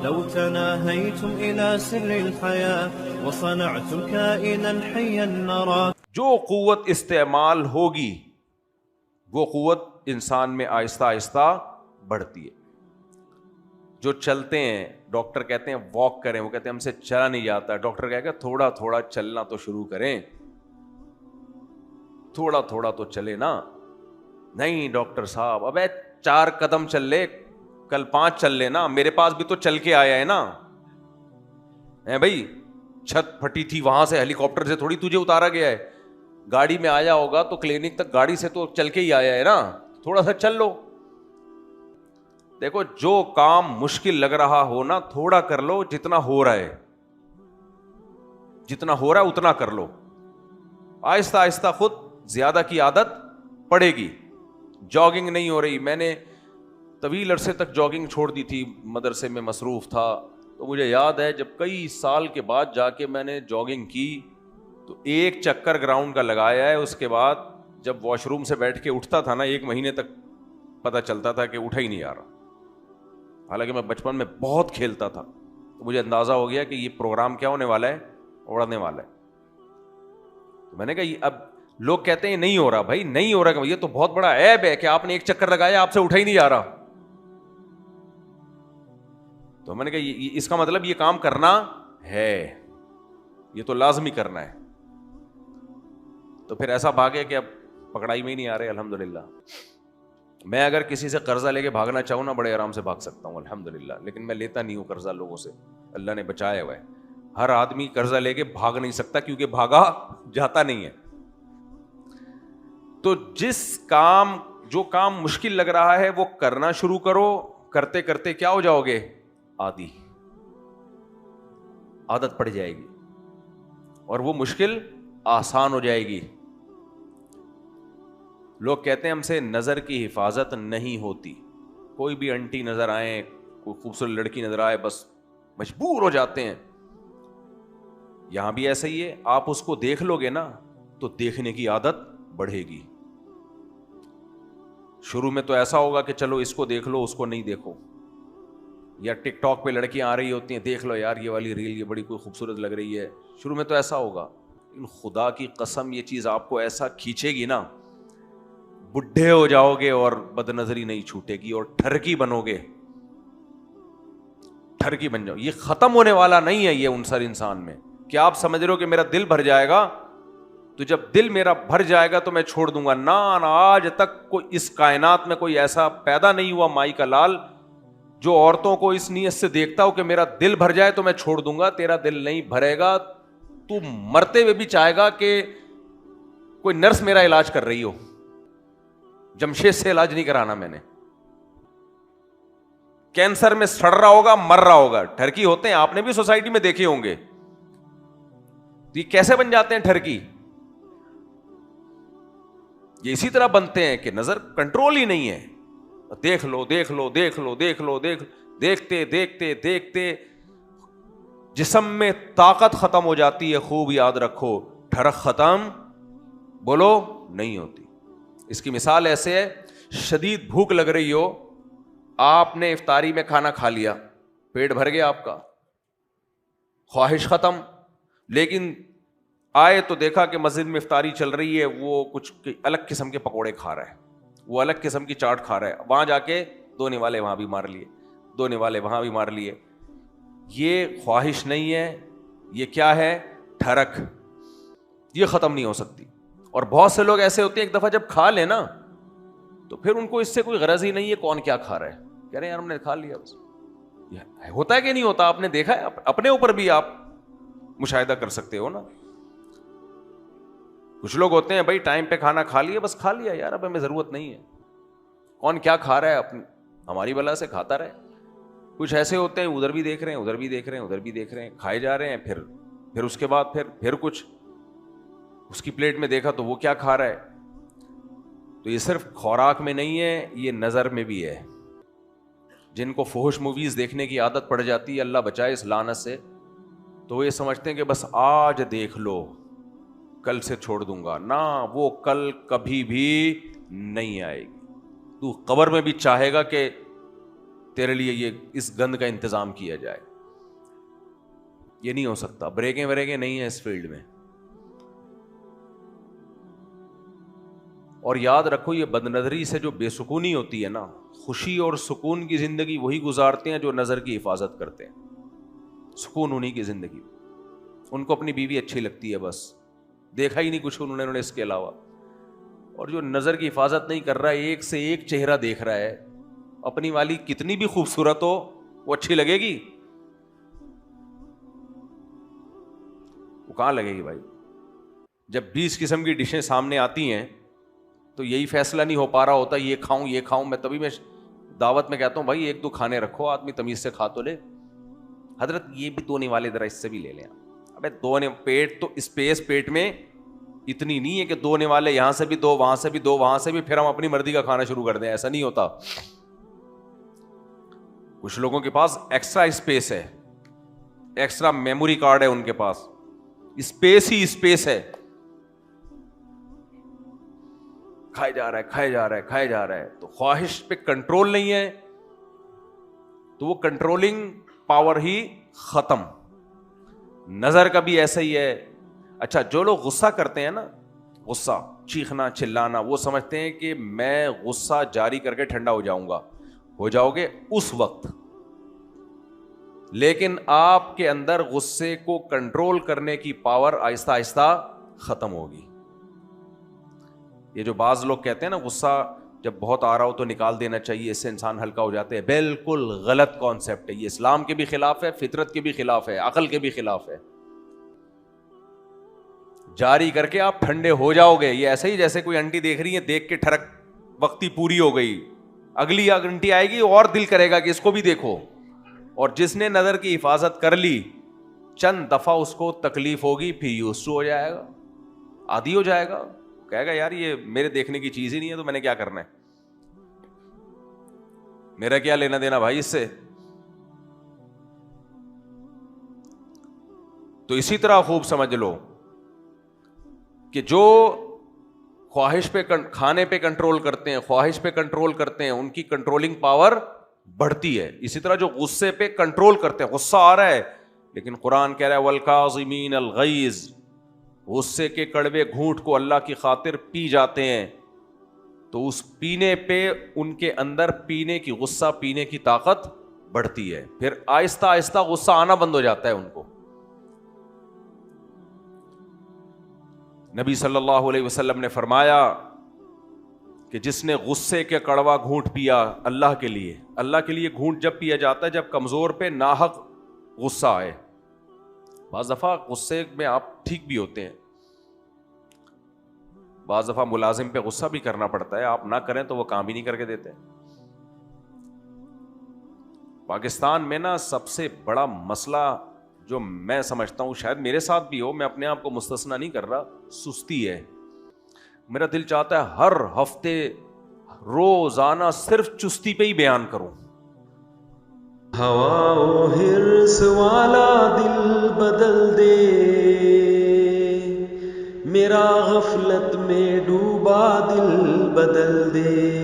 لو تناهيتم إلى سر الحياة وصنعتم كائنا حيا نرى. جو قوت استعمال ہوگی وہ قوت انسان میں آہستہ آہستہ بڑھتی ہے. جو چلتے ہیں ڈاکٹر کہتے ہیں واک کریں, وہ کہتے ہیں ہم سے چلا نہیں جاتا, ڈاکٹر کہے گا تھوڑا تھوڑا چلنا تو شروع کریں, تھوڑا تھوڑا تو چلے نا. نہیں ڈاکٹر صاحب ابے 4 قدم چل لے, کل 5 چل لے نا, میرے پاس بھی تو چل کے آیا ہے نا. بھائی چھت پھٹی تھی وہاں سے ہیلی کاپٹر سے تھوڑی تجھے اتارا گیا ہے, گاڑی میں آیا ہوگا تو کلینک تک گاڑی سے تو چل کے ہی آیا ہے نا, تھوڑا سا چل لو. دیکھو جو کام مشکل لگ رہا ہو نا تھوڑا کر لو, جتنا ہو رہا ہے اتنا کر لو. آہستہ آہستہ خود زیادہ کی عادت پڑے گی. جاگنگ نہیں ہو رہی, میں نے طویل عرصے تک جاگنگ چھوڑ دی تھی, مدرسے میں مصروف تھا, تو مجھے یاد ہے جب کئی سال کے بعد جا کے میں نے جاگنگ کی تو 1 چکر گراؤنڈ کا لگایا ہے. اس کے بعد جب واش روم سے بیٹھ کے اٹھتا تھا نا 1 مہینے تک پتہ چلتا تھا کہ اٹھا ہی نہیں آ رہا. حالانکہ میں بچپن میں بہت کھیلتا تھا, تو مجھے اندازہ ہو گیا کہ یہ پروگرام کیا ہونے والا ہے, اڑنے والا ہے. تو میں نے کہا اب لوگ کہتے ہیں نہیں ہو رہا, بھائی نہیں ہو رہا, یہ تو بہت بڑا عیب ہے کہ آپ نے 1 چکر لگایا آپ سے اٹھا ہی نہیں آ رہا. تو میں نے کہا اس کا مطلب یہ کام کرنا ہے, یہ تو لازمی کرنا ہے. تو پھر ایسا بھاگے کہ اب پکڑائی میں ہی نہیں آ رہے. الحمدللہ میں اگر کسی سے قرضہ لے کے بھاگنا چاہوں نا بڑے آرام سے بھاگ سکتا ہوں الحمدللہ, لیکن میں لیتا نہیں ہوں قرضہ لوگوں سے, اللہ نے بچایا ہوا ہے. ہر آدمی قرضہ لے کے بھاگ نہیں سکتا کیونکہ بھاگا جاتا نہیں ہے. تو جو کام مشکل لگ رہا ہے وہ کرنا شروع کرو, کرتے کرتے کیا ہو جاؤ گے, عادت پڑ جائے گی اور وہ مشکل آسان ہو جائے گی. لوگ کہتے ہیں ہم سے نظر کی حفاظت نہیں ہوتی. کوئی بھی انٹی نظر آئے, کوئی خوبصورت لڑکی نظر آئے, بس مجبور ہو جاتے ہیں. یہاں بھی ایسا ہی ہے, آپ اس کو دیکھ لو گے نا تو دیکھنے کی عادت بڑھے گی. شروع میں تو ایسا ہوگا کہ چلو اس کو دیکھ لو اس کو نہیں دیکھو, یا ٹک ٹاک پہ لڑکیاں آ رہی ہوتی ہیں دیکھ لو یار یہ والی ریل یہ بڑی کوئی خوبصورت لگ رہی ہے. شروع میں تو ایسا ہوگا, لیکن خدا کی قسم یہ چیز آپ کو ایسا کھینچے گی نا, بڈھے ہو جاؤ گے اور بد نظری نہیں چھوٹے گی اور ٹھرکی بنو گے, ٹھرکی بن جاؤ. یہ ختم ہونے والا نہیں ہے یہ عنصر انسان میں. کیا آپ سمجھ رہے ہو کہ میرا دل بھر جائے گا؟ تو جب دل میرا بھر جائے گا تو میں چھوڑ دوں گا. نہ آج تک کوئی اس کائنات میں کوئی ایسا پیدا نہیں ہوا مائی کا لال جو عورتوں کو اس نیت سے دیکھتا ہو کہ میرا دل بھر جائے تو میں چھوڑ دوں گا. تیرا دل نہیں بھرے گا, تو مرتے ہوئے بھی چاہے گا کہ کوئی نرس میرا علاج کر رہی ہو. جمشید سے علاج نہیں کرانا میں نے. کینسر میں سڑ رہا ہوگا, مر رہا ہوگا. ٹھرکی ہوتے ہیں, آپ نے بھی سوسائٹی میں دیکھے ہوں گے. یہ کیسے بن جاتے ہیں ٹھرکی؟ یہ اسی طرح بنتے ہیں کہ نظر کنٹرول ہی نہیں ہے. دیکھ لو دیکھ لو دیکھ لو دیکھ لو دیکھتے دیکھتے دیکھتے جسم میں طاقت ختم ہو جاتی ہے. خوب یاد رکھو, ٹھڑک ختم بولو نہیں ہوتی. اس کی مثال ایسے ہے, شدید بھوک لگ رہی ہو, آپ نے افطاری میں کھانا کھا لیا, پیٹ بھر گیا آپ کا, خواہش ختم, لیکن آئے تو دیکھا کہ مسجد میں افطاری چل رہی ہے, وہ کچھ الگ قسم کے پکوڑے کھا رہا ہے, وہ الگ قسم کی چاٹ کھا رہا ہے. وہاں جا کے 2 نوالے وہاں بھی مار لیے, 2 نوالے وہاں بھی مار لیے. یہ خواہش نہیں ہے, یہ کیا ہے, ٹھڑک. یہ ختم نہیں ہو سکتی. اور بہت سے لوگ ایسے ہوتے ہیں ایک دفعہ جب کھا لیں نا تو پھر ان کو اس سے کوئی غرض ہی نہیں ہے کون کیا کھا رہا ہے, کہہ رہے ہیں یار ہم نے کھا لیا بس. ہوتا ہے کہ نہیں ہوتا؟ آپ نے دیکھا ہے, اپنے اوپر بھی آپ مشاہدہ کر سکتے ہو نا. کچھ لوگ ہوتے ہیں بھائی ٹائم پہ کھانا کھا لیا, بس کھا لیا یار, اب ہمیں ضرورت نہیں ہے, کون کیا کھا رہا ہے اپنی ہماری بلا سے کھاتا رہے. کچھ ایسے ہوتے ہیں ادھر بھی دیکھ رہے ہیں ادھر بھی دیکھ رہے ہیں ادھر بھی دیکھ رہے ہیں, کھائے جا رہے ہیں, پھر اس کے بعد پھر کچھ اس کی پلیٹ میں دیکھا تو وہ کیا کھا رہا ہے. تو یہ صرف خوراک میں نہیں ہے, یہ نظر میں بھی ہے. جن کو فحش موویز دیکھنے کی عادت پڑ جاتی ہے, اللہ بچائے اس لعنت سے, تو وہ یہ سمجھتے ہیں کہ بس آج دیکھ لو کل سے چھوڑ دوں گا. نہ, وہ کل کبھی بھی نہیں آئے گی. تو قبر میں بھی چاہے گا کہ تیرے لیے یہ اس گند کا انتظام کیا جائے. یہ نہیں ہو سکتا. بریکیں وریکیں نہیں ہیں اس فیلڈ میں. اور یاد رکھو یہ بد نظری سے جو بے سکونی ہوتی ہے نا, خوشی اور سکون کی زندگی وہی گزارتے ہیں جو نظر کی حفاظت کرتے ہیں. سکون انہی کی زندگی. ان کو اپنی بیوی اچھی لگتی ہے, بس دیکھا ہی نہیں کچھ انہوں نے اس کے علاوہ. اور جو نظر کی حفاظت نہیں کر رہا ہے, ایک سے ایک چہرہ دیکھ رہا ہے, اپنی والی کتنی بھی خوبصورت ہو وہ اچھی لگے گی؟ وہ کہاں لگے گی بھائی؟ جب 20 قسم کی ڈشیں سامنے آتی ہیں تو یہی فیصلہ نہیں ہو پا رہا ہوتا یہ کھاؤں یہ کھاؤں. میں تبھی میں دعوت میں کہتا ہوں بھائی 1-2 کھانے رکھو, آدمی تمیز سے کھا تو لے. حضرت یہ بھی دھونے والے ذرا اس سے بھی لے لیں. ابے دھونے پیٹ تو اسپیس پیٹ میں اتنی نہیں ہے کہ دھونے والے یہاں سے بھی دو وہاں سے بھی دو وہاں سے بھی, پھر ہم اپنی مرضی کا کھانا شروع کر دیں. ایسا نہیں ہوتا. کچھ لوگوں کے پاس ایکسٹرا اسپیس ہے, ایکسٹرا میموری کارڈ ہے ان کے پاس, اسپیس ہی اسپیس ہے. کھائے جا رہا ہے کھائے جا رہا ہے کھائے جا رہا ہے. تو خواہش پہ کنٹرول نہیں ہے تو وہ کنٹرولنگ پاور ہی ختم. نظر کا بھی ایسا ہی ہے. اچھا جو لوگ غصہ کرتے ہیں نا, غصہ چیخنا چلانا, وہ سمجھتے ہیں کہ میں غصہ جاری کر کے ٹھنڈا ہو جاؤں گا. ہو جاؤ گے اس وقت, لیکن آپ کے اندر غصے کو کنٹرول کرنے کی پاور آہستہ آہستہ ختم ہوگی. یہ جو بعض لوگ کہتے ہیں نا غصہ جب بہت آ رہا ہو تو نکال دینا چاہیے, اس سے انسان ہلکا ہو جاتے ہیں, بالکل غلط کانسیپٹ ہے. یہ اسلام کے بھی خلاف ہے, فطرت کے بھی خلاف ہے, عقل کے بھی خلاف ہے. جاری کر کے آپ ٹھنڈے ہو جاؤ گے. یہ ایسا ہی جیسے کوئی انٹی دیکھ رہی ہے, دیکھ کے ٹھڑک وقتی پوری ہو گئی, اگلی انٹی آئے گی اور دل کرے گا کہ اس کو بھی دیکھو. اور جس نے نظر کی حفاظت کر لی, چند دفعہ اس کو تکلیف ہوگی, پھر یوز ٹو ہو جائے گا, عادی ہو جائے گا, کہے گا یار یہ میرے دیکھنے کی چیز ہی نہیں ہے تو میں نے کیا کرنا ہے, میرا کیا لینا دینا بھائی اس سے. تو اسی طرح خوب سمجھ لو کہ جو خواہش پہ کھانے پہ کنٹرول کرتے ہیں, خواہش پہ کنٹرول کرتے ہیں, ان کی کنٹرولنگ پاور بڑھتی ہے. اسی طرح جو غصے پہ کنٹرول کرتے ہیں, غصہ آ رہا ہے لیکن قرآن کہہ رہا ہے والکاظمین الغیظ, غصے کے کڑوے گھونٹ کو اللہ کی خاطر پی جاتے ہیں. تو اس پینے پہ ان کے اندر پینے کی, غصہ پینے کی طاقت بڑھتی ہے. پھر آہستہ آہستہ غصہ آنا بند ہو جاتا ہے ان کو. نبی صلی اللہ علیہ وسلم نے فرمایا کہ جس نے غصے کے کڑوا گھونٹ پیا اللہ کے لیے گھونٹ جب پیا جاتا ہے جب کمزور پہ ناحق غصہ آئے. بعض دفعہ غصے میں آپ ٹھیک بھی ہوتے ہیں, بعض دفعہ ملازم پہ غصہ بھی کرنا پڑتا ہے, آپ نہ کریں تو وہ کام بھی نہیں کر کے دیتے. پاکستان میں نا سب سے بڑا مسئلہ جو میں سمجھتا ہوں, شاید میرے ساتھ بھی ہو, میں اپنے آپ کو مستثنا نہیں کر رہا, سستی ہے. میرا دل چاہتا ہے ہر ہفتے روزانہ صرف چستی پہ ہی بیان کروں. ہوا و حرص والا دل بدل دے, میرا غفلت میں ڈوبا دل بدل دے.